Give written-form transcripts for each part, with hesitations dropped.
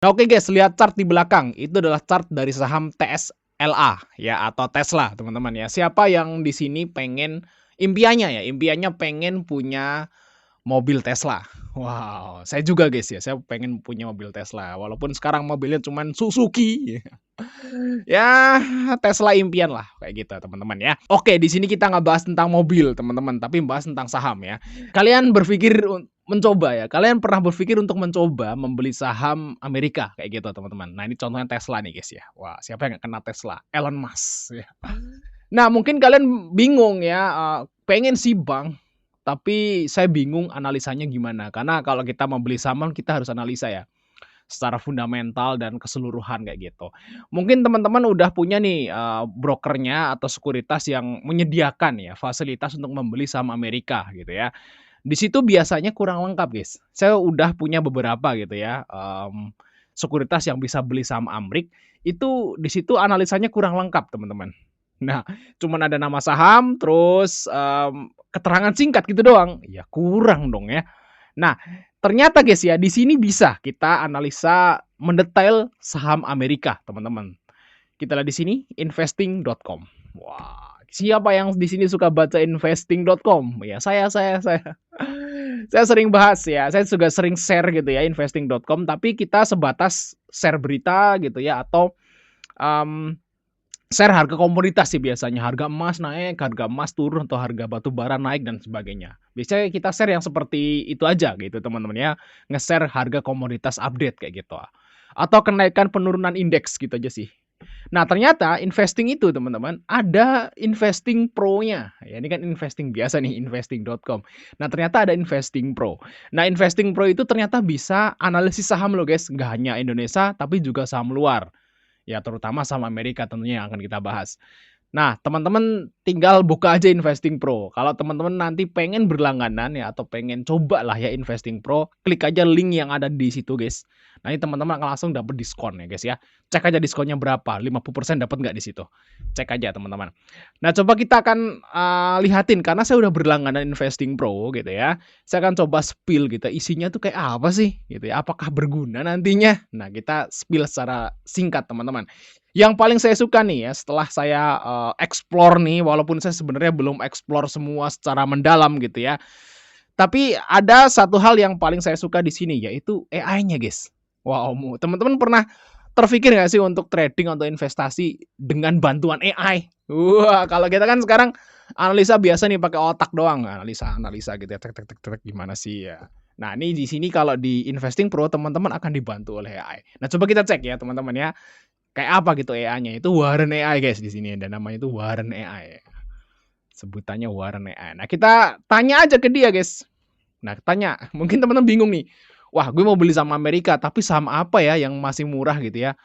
Nah, oke guys, lihat chart di belakang. Itu adalah chart dari saham TSLA ya atau Tesla, teman-teman ya. Siapa yang di sini pengen impiannya pengen punya mobil Tesla. Wow, saya juga guys ya, saya pengen punya mobil Tesla. Walaupun sekarang mobilnya cuman Suzuki. Ya, Tesla impian lah, kayak gitu teman-teman ya. Oke, di sini kita nggak bahas tentang mobil teman-teman, tapi bahas tentang saham ya. Kalian berpikir mencoba ya, kalian pernah berpikir untuk mencoba membeli saham Amerika kayak gitu teman-teman. Nah ini contohnya Tesla nih guys ya. Wah, siapa yang nggak kenal Tesla? Elon Musk ya. Nah mungkin kalian bingung ya, pengen sih Bang, tapi saya bingung analisanya gimana. Karena kalau kita membeli saham kita harus analisa ya. Secara fundamental dan keseluruhan kayak gitu. Mungkin teman-teman udah punya nih, brokernya atau sekuritas yang menyediakan ya fasilitas untuk membeli saham Amerika gitu ya. Di situ biasanya kurang lengkap guys. Saya udah punya beberapa gitu ya, sekuritas yang bisa beli saham Amrik, itu di situ analisanya kurang lengkap teman-teman. Nah, cuman ada nama saham terus, keterangan singkat gitu doang, ya kurang dong ya. Nah, ternyata guys ya, di sini bisa kita analisa mendetail saham Amerika, teman-teman. Kita lihat di sini investing.com. Wah, siapa yang di sini suka baca investing.com? Ya, saya. Saya sering bahas ya, saya juga sering share gitu ya investing.com, tapi kita sebatas share berita gitu ya atau, mmm share harga komoditas sih biasanya, harga emas naik, harga emas turun, atau harga batu bara naik dan sebagainya. Biasanya kita share yang seperti itu aja gitu teman-teman ya, nge-share harga komoditas update kayak gitu. Atau kenaikan penurunan indeks gitu aja sih. Nah ternyata investing itu teman-teman, ada investing pro-nya. Ya ini kan investing biasa nih, investing.com. Nah ternyata ada investing pro. Nah investing pro itu ternyata bisa analisis saham loh guys, nggak hanya Indonesia tapi juga saham luar. Ya terutama saham Amerika tentunya yang akan kita bahas. Nah, teman-teman tinggal buka aja Investing Pro. Kalau teman-teman nanti pengen berlangganan ya atau pengen coba lah ya Investing Pro, klik aja link yang ada di situ, guys. Nanti teman-teman akan langsung dapat diskon ya, guys ya. Cek aja diskonnya berapa, 50% dapat nggak di situ. Cek aja teman-teman. Nah, coba kita akan, lihatin karena saya udah berlangganan Investing Pro gitu ya. Saya akan coba spill gitu, isinya tuh kayak apa sih gitu ya, apakah berguna nantinya? Nah, kita spill secara singkat teman-teman. Yang paling saya suka nih ya setelah saya, explore nih walaupun saya sebenarnya belum explore semua secara mendalam gitu ya. Tapi ada satu hal yang paling saya suka di sini yaitu AI-nya, guys. Wow, teman-teman pernah terfikir nggak sih untuk trading atau investasi dengan bantuan AI? Wah, kalau kita kan sekarang analisa biasa nih pakai otak doang, analisa gitu ya, tek tek tek tek gimana sih ya. Nah, ini di sini kalau di Investing Pro teman-teman akan dibantu oleh AI. Nah, coba kita cek ya teman-teman ya. Kayak apa gitu AI-nya, itu Warren AI guys di sini dan namanya itu Warren AI. Sebutannya Warren AI. Nah, kita tanya aja ke dia, guys. Nah, tanya, mungkin teman-teman bingung nih. Wah, gue mau beli saham Amerika, tapi saham apa ya yang masih murah gitu ya?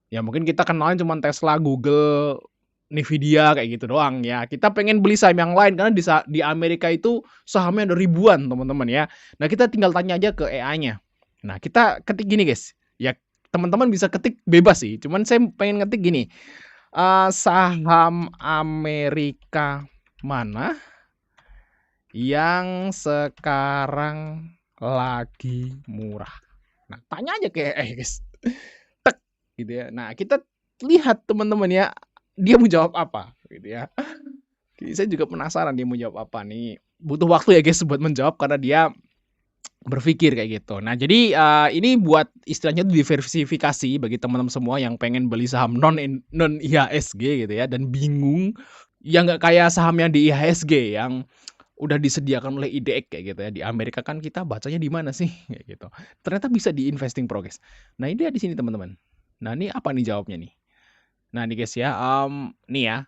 Ya mungkin kita kenalnya cuma Tesla, Google, Nvidia kayak gitu doang ya. Kita pengen beli saham yang lain karena di Amerika itu sahamnya ada ribuan, teman-teman ya. Nah, kita tinggal tanya aja ke AI-nya. Nah, kita ketik gini, guys. Ya teman-teman bisa ketik bebas sih, cuman saya pengen ngetik gini, saham Amerika mana yang sekarang lagi murah? Nah, tanya aja ke AI, guys. Tek, gitu ya. Nah, kita lihat teman-teman ya, dia mau jawab apa, gitu ya. Saya juga penasaran dia mau jawab apa nih. Butuh waktu ya, guys, buat menjawab karena dia berpikir kayak gitu. Nah, jadi, ini buat istilahnya tuh diversifikasi bagi teman-teman semua yang pengen beli saham non IHSG gitu ya dan bingung, ya nggak kayak saham yang di IHSG yang udah disediakan oleh IDX kayak gitu ya. Di Amerika kan kita bacanya di mana sih, kayak gitu. Ternyata bisa di Investing Pro, guys. Nah, ini dia di sini teman-teman. Nah, ini apa nih jawabnya nih? Nah, nih guys ya, nih ya,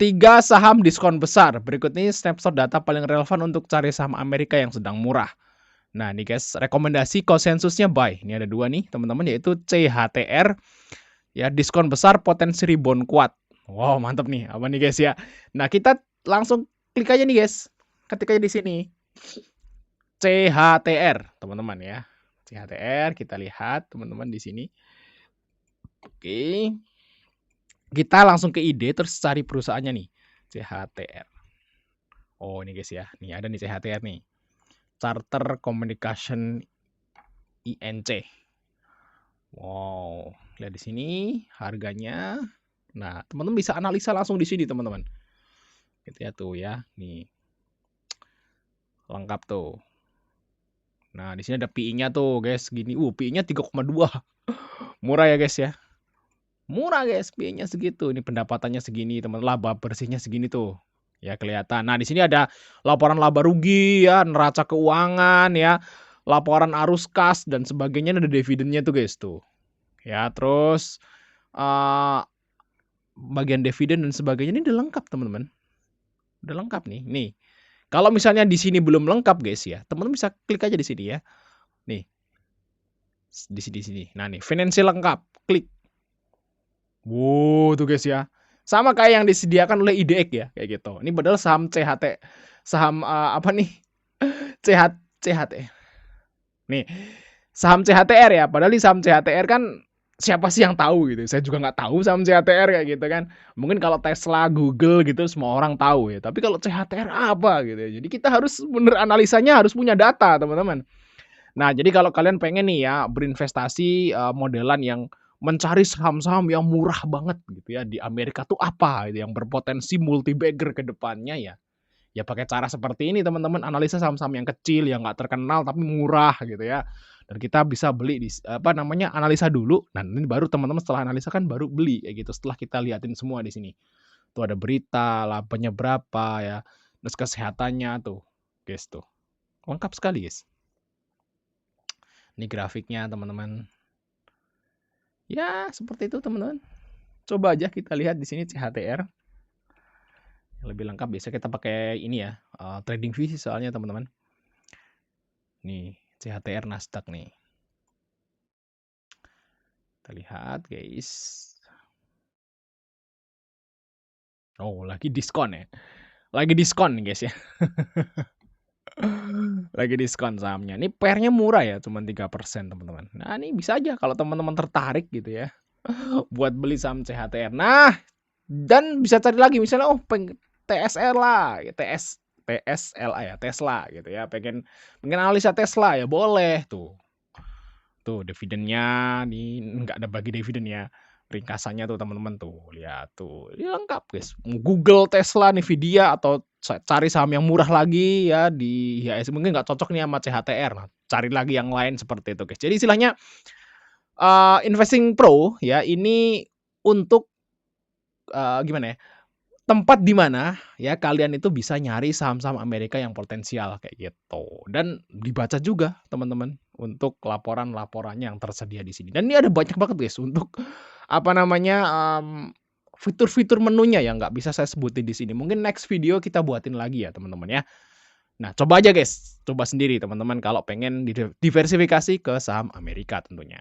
3 saham diskon besar. Berikut ini snapshot data paling relevan untuk cari saham Amerika yang sedang murah. Nah, nih guys, rekomendasi konsensusnya buy. Ini ada 2 nih, teman-teman, yaitu CHTR, ya diskon besar potensi rebound kuat. Wow, mantap nih. Apa nih guys ya? Nah, kita langsung klik aja nih guys. Ketik aja di sini. CHTR, teman-teman ya. CHTR kita lihat teman-teman di sini. Oke. Kita langsung ke ide terus cari perusahaannya nih. CHTR. Oh, ini guys ya. Nih ada nih CHTR nih. Charter Communication INC. Wow, lihat di sini harganya. Nah, teman-teman bisa analisa langsung di sini, teman-teman. Gitu ya tuh ya. Nih, lengkap tuh. Nah, di sini ada PI-nya tuh, guys, gini. PI-nya 3,2. Murah ya, guys ya. Murah, guys, PI-nya segitu. Ini pendapatannya segini, teman. Laba bersihnya segini tuh. Ya, kelihatan. Nah, di sini ada laporan laba rugi ya, neraca keuangan ya, laporan arus kas dan sebagainya, ada dividennya tuh, guys, tuh. Ya, terus eee, bagian dividen dan sebagainya ini udah lengkap, teman-teman. Udah lengkap nih. Nih, kalau misalnya di sini belum lengkap, guys, ya, teman-teman bisa klik aja di sini ya. Nih, di sini. Nah, nih, finansial lengkap, klik. Tuh, guys, ya. Sama kayak yang disediakan oleh IDX ya, kayak gitu. Ini padahal saham CHT, saham, apa nih, CHT. Nih, saham CHTR ya, padahal di saham CHTR kan siapa sih yang tahu gitu, saya juga nggak tahu saham CHTR kayak gitu kan. Mungkin kalau Tesla, Google gitu semua orang tahu ya, tapi kalau CHTR apa gitu ya. Jadi kita harus bener analisanya harus punya data, teman-teman. Nah, jadi kalau kalian pengen nih ya berinvestasi, modelan yang mencari saham-saham yang murah banget gitu ya di Amerika tuh apa gitu yang berpotensi multi bagger ke depannya ya, ya pakai cara seperti ini teman-teman, analisa saham-saham yang kecil, yang nggak terkenal tapi murah gitu ya. Dan kita bisa beli apa namanya, analisa dulu, nah ini baru teman-teman setelah analisa kan baru beli kayak gitu, setelah kita liatin semua di sini. Tuh ada berita, labanya berapa ya, terus kesehatannya tuh, guys tuh. Lengkap sekali, guys. Ini grafiknya teman-teman. Ya, seperti itu teman-teman. Coba aja kita lihat di sini CHTR. Yang lebih lengkap biasa kita pakai ini ya, trading view soalnya teman-teman. Nih, CHTR Nasdaq nih. Kita lihat, guys. Oh, lagi diskon ya. Lagi diskon nih, guys ya. Lagi diskon sahamnya. Ini pair-nya murah ya, cuma 3% teman-teman. Nah, ini bisa aja kalau teman-teman tertarik gitu ya, buat beli saham CHTR. Nah, dan bisa cari lagi misalnya, TSR lah, TSLA ya, Tesla gitu ya, pengen pengen analisa Tesla ya boleh tuh. Tuh dividennya nih, nggak ada bagi dividennya. Ringkasannya tuh teman-teman tuh, lihat tuh. Ini lengkap, guys. Mau Google Tesla, Nvidia, atau cari saham yang murah lagi ya di IHSG mungkin nggak cocok nih sama CHTR. Nah, cari lagi yang lain seperti itu, guys. Jadi istilahnya, Investing Pro ya ini untuk, gimana ya, tempat di mana ya kalian itu bisa nyari saham-saham Amerika yang potensial kayak gitu. Dan dibaca juga teman-teman untuk laporan-laporannya yang tersedia di sini. Dan ini ada banyak banget, guys, untuk apa namanya, fitur-fitur menunya yang nggak bisa saya sebutin di sini. Mungkin next video kita buatin lagi ya teman-teman ya. Nah, coba aja, guys, coba sendiri teman-teman kalau pengen diversifikasi ke saham Amerika tentunya.